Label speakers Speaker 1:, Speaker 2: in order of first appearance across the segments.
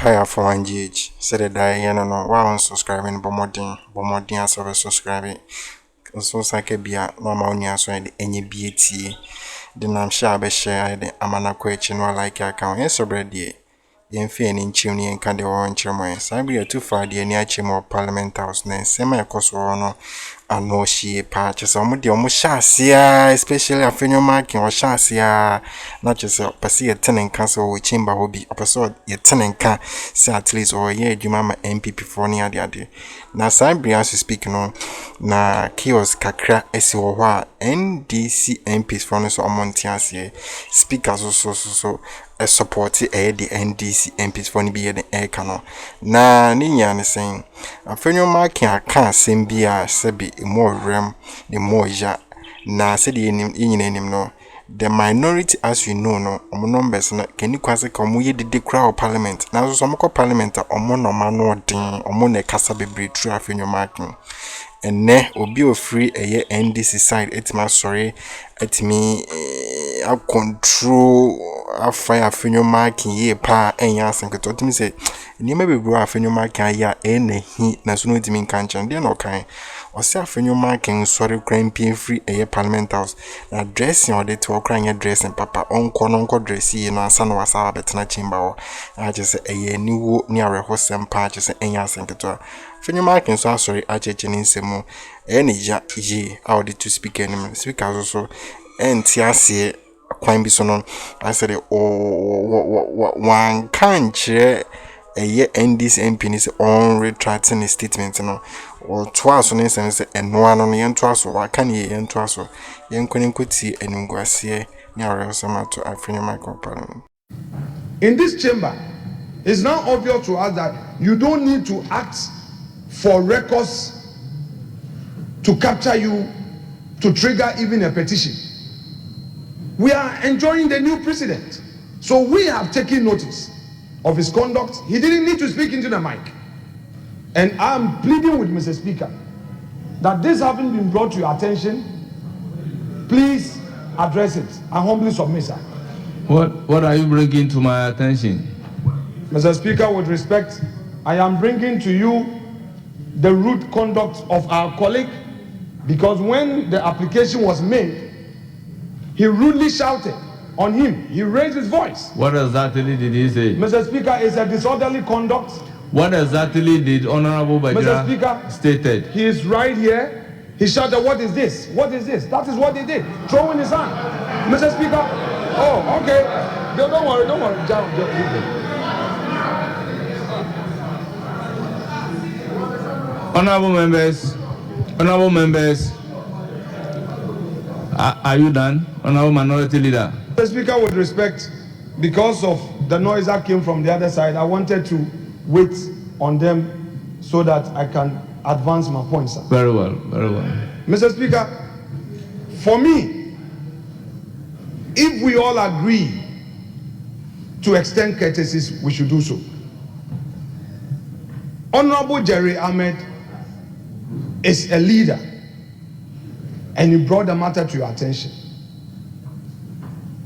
Speaker 1: Hi, Alpha OneTV. Said that I no wow subscribing bomodin as of subscribing. So sake bia normal nya so de enye bietie. De nam sha be share de amana kwachi no like account. Yes obredie. Yemfi eni nchim ni enka de wo nchiremo yen. Sabri too far de ani achimo Parliamentary na sema ekoso no ano hie pa chese omo de omo shasia especially Afenyo Markin o shasia na chese pese ye tenen kan so wo chamber hobi opeso ye tenen kan say at least or ye adwuma ma MPP for ni ade na sabri as speak no na chaos kakra esi wo ho a NDC MPs for no so omontiase speakers so a support the NDC MPs for ni be the air cano na ni nya ne sen Afenyo Markin aka sembia sebi more rem the more ja na said nim no the minority as you know no numbers no can you kwase ka omo ye de decorum parliament na so mko parliament omo no ma no den omo na kasa bebre true Afenyo Markin enne obi ofri eye NDC side etima sorry etimi a control afire Afenyo Markin ye pa enya asenketo timi say nima bebre Afenyo Markin ya enehi na so no etimi kanchan de no kan o say Afenyo Markin sorry cramping free eye parliament house na dressing or de to okran dressing papa onko dressing no asa no wasa betena chamber o a je say eye niwo ni areho sempa je say enya asenketo Afenyo Markin so sorry acheche ni nsemu enija yi how the to speak any speakers so entiase kwan bi so no I said one can chere eye NDC MP ni on retracting his statement no or twice on nsem say eno ano no yen twice wa kan ye yen twice yen kwenkoti enungwase ni awre so mato Afenyo Markin Parliament.
Speaker 2: In this chamber, it's now obvious to us that you don't need to act for records to capture you, to trigger even a petition. We are enjoying the new president. So we have taken notice of his conduct. He didn't need to speak into the mic. And I'm pleading with Mr. Speaker that this having been brought to your attention, please address it. I humbly submit, sir.
Speaker 3: What are you bringing to my attention?
Speaker 2: Mr. Speaker, with respect, I am bringing to you the rude conduct of our colleague, because when the application was made, he rudely shouted on him. He raised his voice.
Speaker 3: What exactly did he say?
Speaker 2: Mr. Speaker, it's a disorderly conduct.
Speaker 3: What exactly did Honorable
Speaker 2: Mr. Speaker
Speaker 3: stated?
Speaker 2: He is right here. He shouted, "What is this? What is this?" That is what he did. Throwing his hand. Mr. Speaker. Oh, okay. Don't worry. Just leave it.
Speaker 3: Honorable members, are you done? Honorable Minority Leader.
Speaker 2: Mr. Speaker, with respect, because of the noise that came from the other side, I wanted to wait on them so that I can advance my points, sir.
Speaker 3: Very well.
Speaker 2: Mr. Speaker, for me, if we all agree to extend courtesies, we should do so. Honorable Jerry Ahmed is a leader, and he brought the matter to your attention.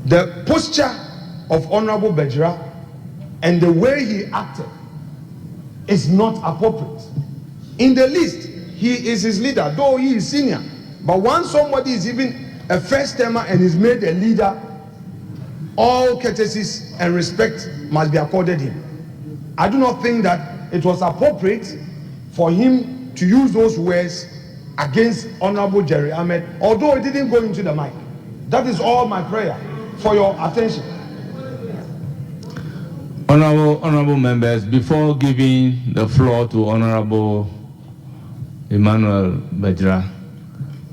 Speaker 2: The posture of Honorable Bejira and the way he acted is not appropriate. In the least, he is his leader, though he is senior. But once somebody is even a first timer and is made a leader, all courtesies and respect must be accorded him. I do not think that it was appropriate for him to use those words against Honorable Jerry Ahmed, although it didn't go into the mic. That is all my prayer for your attention.
Speaker 3: Honorable members, before giving the floor to Honorable Emmanuel Bejira,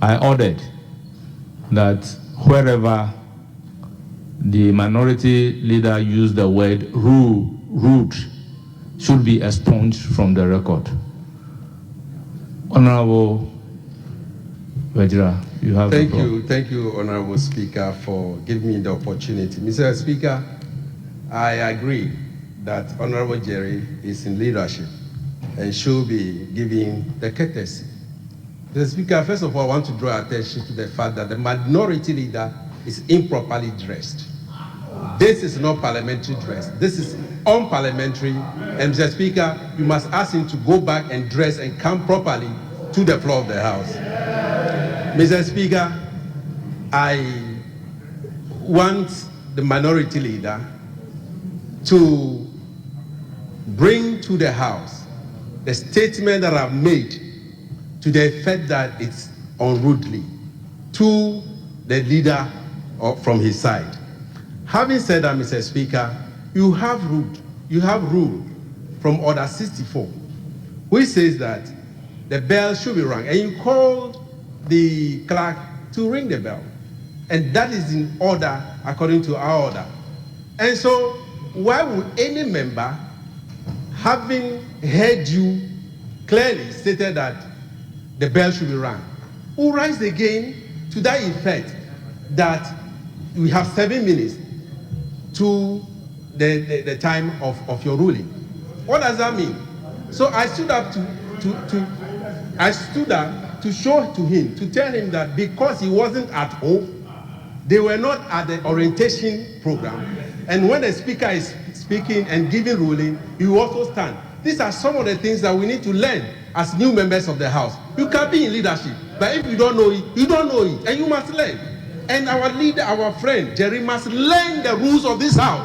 Speaker 3: I ordered that wherever the minority leader used the word rude should be expunged from the record. Honorable Bejira, you have the floor.
Speaker 4: Thank you, Honorable Speaker, for giving me the opportunity. Mr. Speaker, I agree that Honorable Jerry is in leadership and should be giving the courtesy. Mr. Speaker, first of all, I want to draw attention to the fact that the minority leader is improperly dressed. This is not parliamentary dress. This is unparliamentary. And Mr. Speaker, you must ask him to go back and dress and come properly to the floor of the House. Mr. Speaker, I want the minority leader to bring to the House the statement that I've made to the effect that it's unruly to the leader from his side. Having said that, Mr. Speaker, you have rule from Order 64, which says that the bell should be rung, and you called the clerk to ring the bell. And that is in order according to our order. And so, why would any member, having heard you clearly stated that the bell should be rung, who rise again to that effect that we have 7 minutes to the time of your ruling? What does that mean? So I stood up to show to him, to tell him that because he wasn't at home, they were not at the orientation program. And when the speaker is speaking and giving ruling, you also stand. These are some of the things that we need to learn as new members of the House. You can be in leadership, but if you don't know it, you don't know it, and you must learn. And our leader, our friend, Jerry, must learn the rules of this House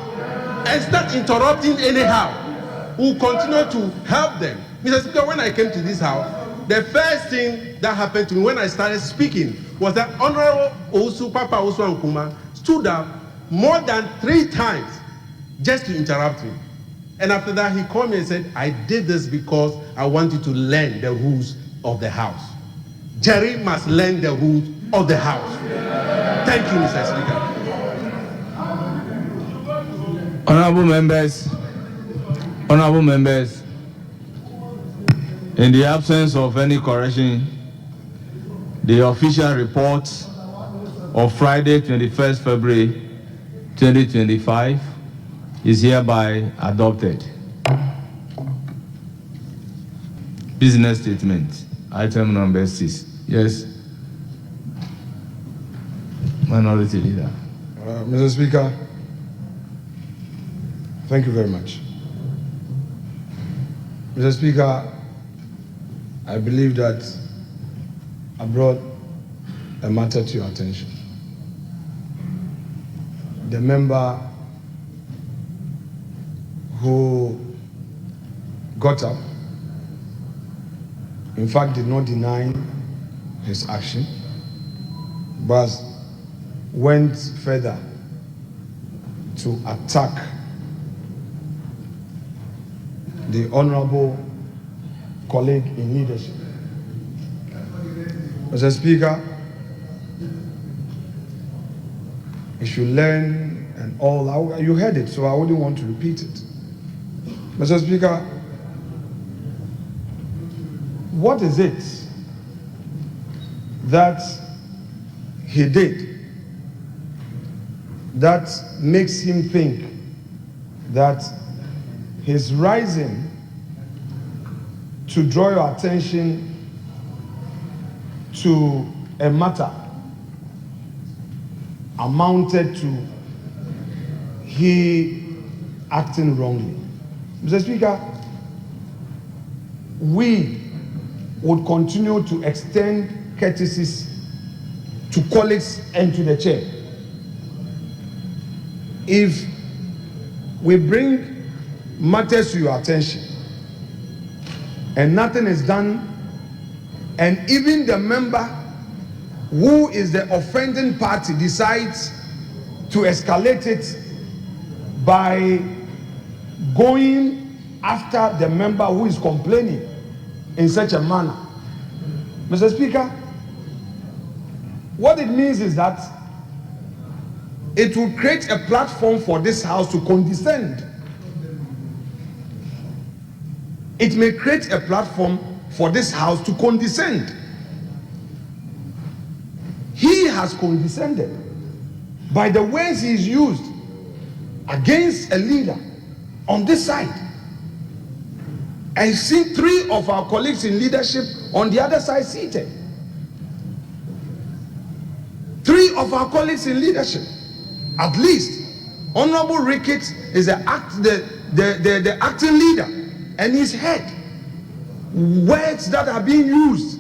Speaker 4: and start interrupting anyhow. We'll continue to help them. Mr. Speaker, when I came to this House, the first thing that happened to me when I started speaking was that Honorable Osu, Papa Osu Ankuma, stood up more than 3 times just to interrupt me. And after that, he called me and said, I did this because I want you to learn the rules of the House. Jerry must learn the rules of the House. Thank you, Mr. Speaker.
Speaker 3: Honorable members, in the absence of any correction, the official report of Friday, 21st February 2025 is hereby adopted. Business statement, item number 6. Yes. Minority Leader.
Speaker 2: Mr. Speaker, thank you very much. Mr. Speaker, I believe that I brought a matter to your attention. The member who got up, in fact, did not deny his action, but went further to attack the honorable colleague in leadership. Mr. Speaker, you should learn and all. You heard it, so I wouldn't want to repeat it. Mr. Speaker, what is it that he did that makes him think that his rising to draw your attention to a matter amounted to he acting wrongly? Mr. Speaker, we would continue to extend courtesies to colleagues and to the chair. If we bring matters to your attention and nothing is done, and even the member who is the offending party decides to escalate it by going after the member who is complaining in such a manner, Mr. Speaker, what it means is that it will create a platform for this House to condescend. It may create a platform for this House to condescend. He has condescended by the ways he is used against a leader on this side. I see 3 of our colleagues in leadership on the other side seated. 3 of our colleagues in leadership, at least, Honorable Ricketts is the acting leader, and his head. Words that are being used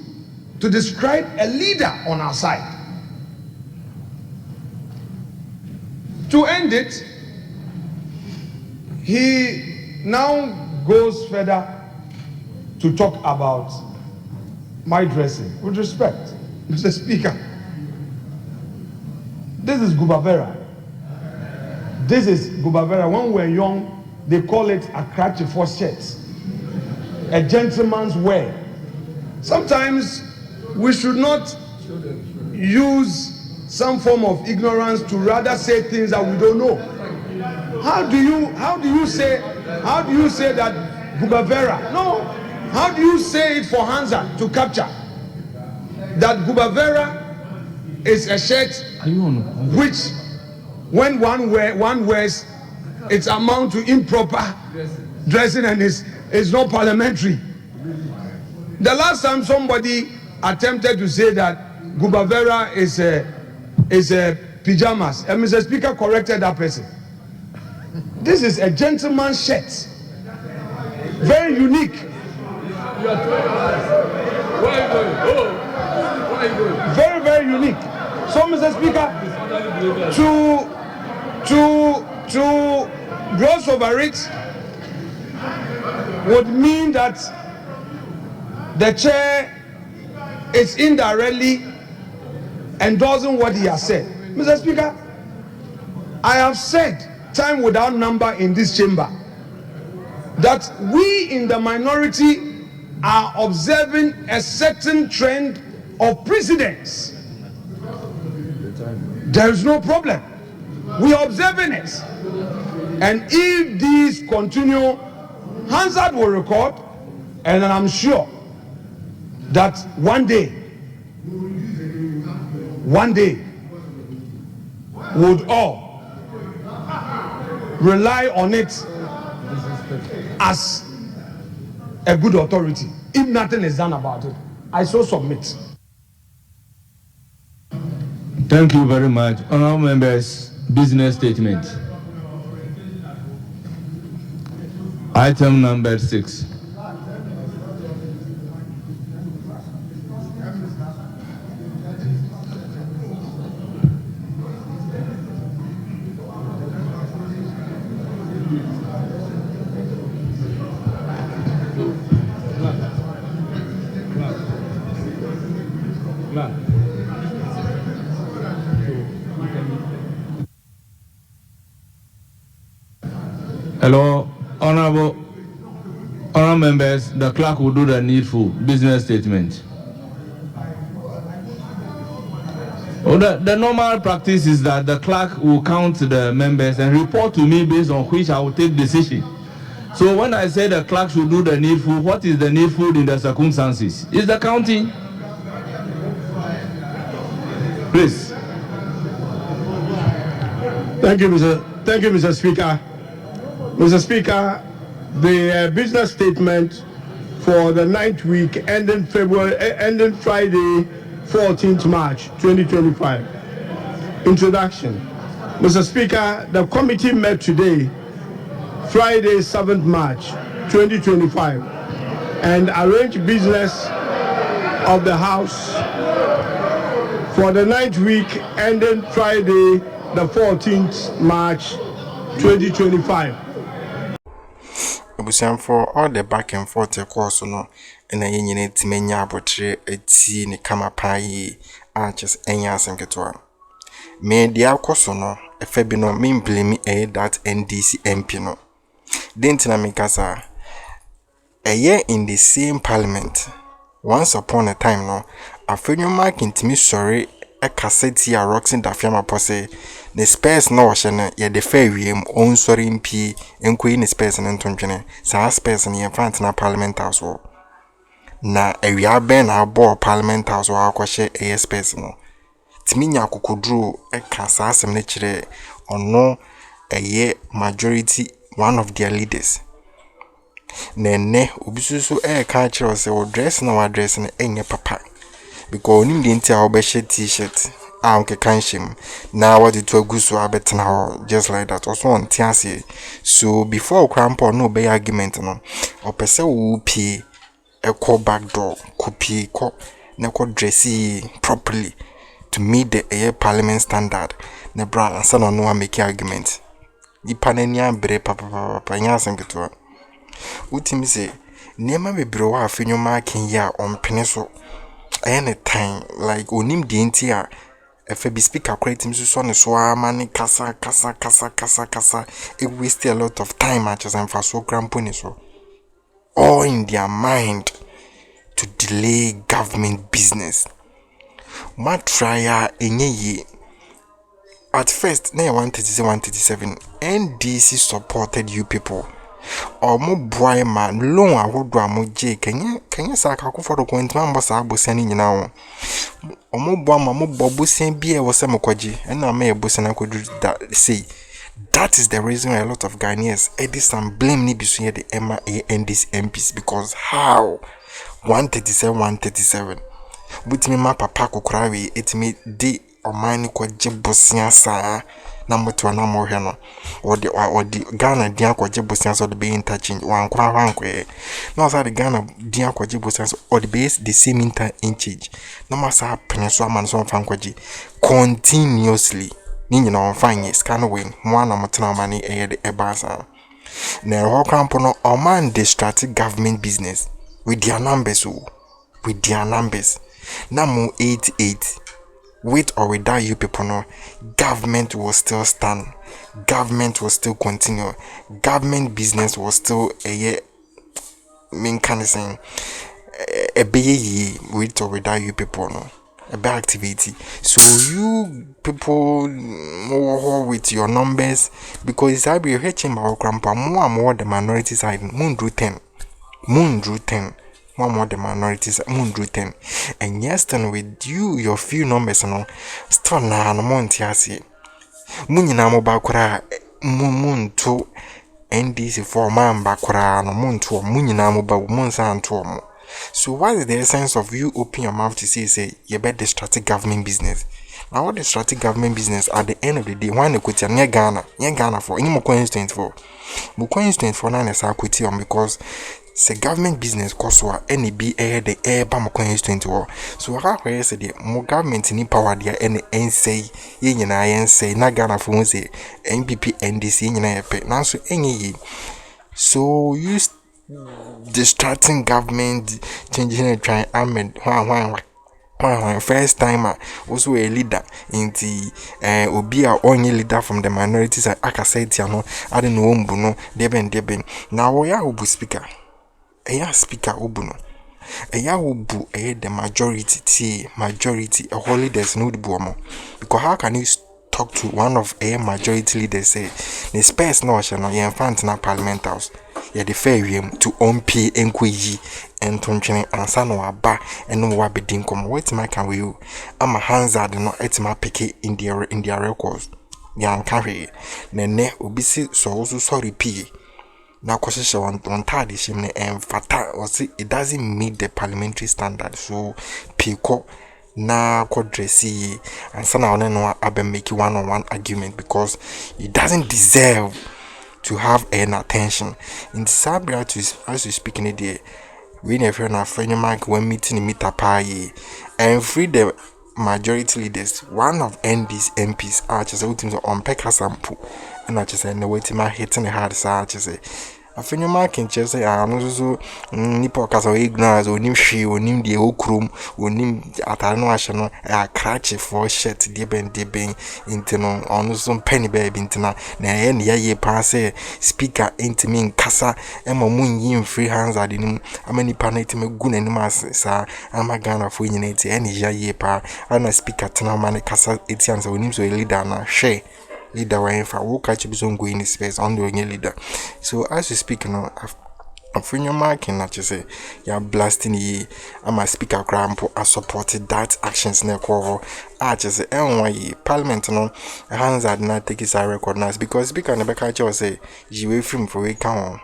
Speaker 2: to describe a leader on our side. To end it, he now goes further to talk about my dressing. With respect, Mr. Speaker, this is Gubavera. This is Gubavera. When we're young, they call it a crutch for shirts. A gentleman's wear. Sometimes we should not use some form of ignorance to rather say things that we don't know. How do you say that Gubavera? No. How do you say it for Hansa to capture? That Gubavera is a shirt which, when one wears, it's amount to improper dressing and is not parliamentary. The last time somebody attempted to say that Gubavera is a pajamas, and Mr. Speaker corrected that person. This is a gentleman's shirt, very unique. Very, very unique. So, Mr. Speaker, to gloss over it would mean that the chair is indirectly endorsing what he has said. Mr. Speaker, I have said time without number in this chamber that we in the minority are observing a certain trend of precedence. There is no problem. We are observing it. And if these continue, Hansard will record, and I'm sure that one day would all rely on it as a good authority. If nothing is done about it, I so submit.
Speaker 3: Thank you very much. Honourable members, business statement. Item number 6. Hello, honorable members, the clerk will do the needful business statement. Well, the normal practice is that the clerk will count the members and report to me based on which I will take decision. So when I say the clerk should do the needful, what is the needful in the circumstances? Is the counting? Please.
Speaker 5: Thank you, Mr. Speaker. Mr. Speaker, the business statement for the 9th week ending Friday, 14th March 2025. Introduction. Mr. Speaker, the committee met today, Friday, 7th March 2025, and arranged business of the House for the 9th week ending Friday, the 14th March 2025.
Speaker 1: For all the back and forth course no and a yen timenya abotre eti ne kama pai arches enya asemketo me dia course no efe bi no me blame that NDC MP no dentina me kasa in the same parliament once upon a time no Afenyo Markin timi sorry a cassette ya roxing da fiama pose the space no shene ye de fair wiem on sorry mp enko ni space na ntontwene sa space na ye fant na parliament house wo na ewia ben na abo parliament house wo akwhye e space no timi nya kokodru e kasa asem na kire ono eye majority one of their leaders nene obisusu e ka kire se wo dress na wa dress na enye papa because onim de ntia obehye t-shirt anke kanshim na what it will go so abetna just like that also on tiase. So before crampo no be argument no or pese wo pie a call back door copy ko na ko dressy properly to meet the parliament standard na bra ansa no make argument ipanania bre papa nya asenketo utimi se nema bebre wa Afenyo Markin ya ompene so any time like onim de nti a efe bi speaker creating so ne so amane kasa it waste a lot of time at just for so cramponi so all in their mind to delay government business. Ma try enye ye. At first, na 137 NDC supported you people. Omo boy man loan ahodo amoje kenye saka ko for point man boss abosan nyina wo. Omo boy ma mo bobusan bi e wo se mekwaji na ma e bosan akodu say that is the reason why a lot of Ghanaians some blame ni bisu ye the Emma NDC MPs because how 137 but me ma papa kokora we etimi de omani kwaje bosia saa na moto na mo hwe no odi Ghana dia kwaje bosia so de be interchange wankwa wankwe na so de Ghana dia kwaje bosia so odi be the same interchange no masa pene so aman so fan kwaje continuously ni nyina on fanye scan win mo na moto na mani de ebasa na ho kampo no oman distracted government business with their numbers Namu 88 with or without you people no government will still stand, government will still continue, government business will still main kind of saying a be with or without you people no a bad activity. So you people more with your numbers because I be reaching my grandpa more the minority side moon drew 10 one more the minorities moon drew 10 and yes then with you your few numbers no still na no month yasi munyina mo bakura moon to NDC for man bakura no moon to munyina mo ba moon san to mo. So what is the essence of you open your mouth to say you bet the strategic government business? Now what the strategic government business at the end of the day one equity near Ghana for any more constituent for na sa equity on because say government business koswa any be the air bam constituent war. So how say the more government ni power there any say nyina say na Ghana for say NPP NDC nyina yepe now so any so you distracting government changing a try amend first timer also a leader in the obi a only leader from the minorities aka say no I don't know no deben now we are obu speaker speaker obuno obu the majority a whole leaders no buomo because how can you talk to one of a majority leaders say the space no channel ye infant na parliament house ye the fair to onp enkoyi entontwene ansa no aba eno wa bedin kom what my can we am hands are no etima pick in their records ya nkawe nene obisi so sorry p na kwashisha on tadi shimne fata or see it doesn't meet the parliamentary standard so piko na kodresi and sana one no abe make one-on-one argument because it doesn't deserve to have an attention in Sabria to as you speak in the we never na Afenyo Markin when meeting in Mitapaye and free the majority leaders one of ND's MPs arches ultimately on Pekka Sampu and I just say no way to my hitting the hard arches Afenyo Markin just say so nipo kasa ignorance onim hwe onim de okurum onim atare no ahye no a cratch for shirt deben into no ono so penny baby into na ye ne ye pa say speaker into me kasa ema munyi free hands ade nim amani pa na itime gu nanim ase sa amagana fo nyina eti ene ye pa ana speaker tena mane kasa eti ansa onim so leader na hwe leader wa infa wo catch bi so go in space on the leader. So as you speak now Afenyo Markin na say ya blasting ye ama speaker crampo I supported that actions na ko say enwa parliament no hands are not take his recognize because speaker na be catch say you way film for we can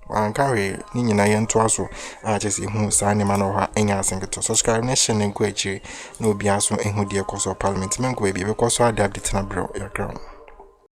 Speaker 1: Wankare ni nyina yento aso a chese hu saa ne ma no ha enya asenketo. Subscribe na share na go akiri na obi aso ehu de ekoso parliament. Menko e bi bekoso adapt na bro ya crown.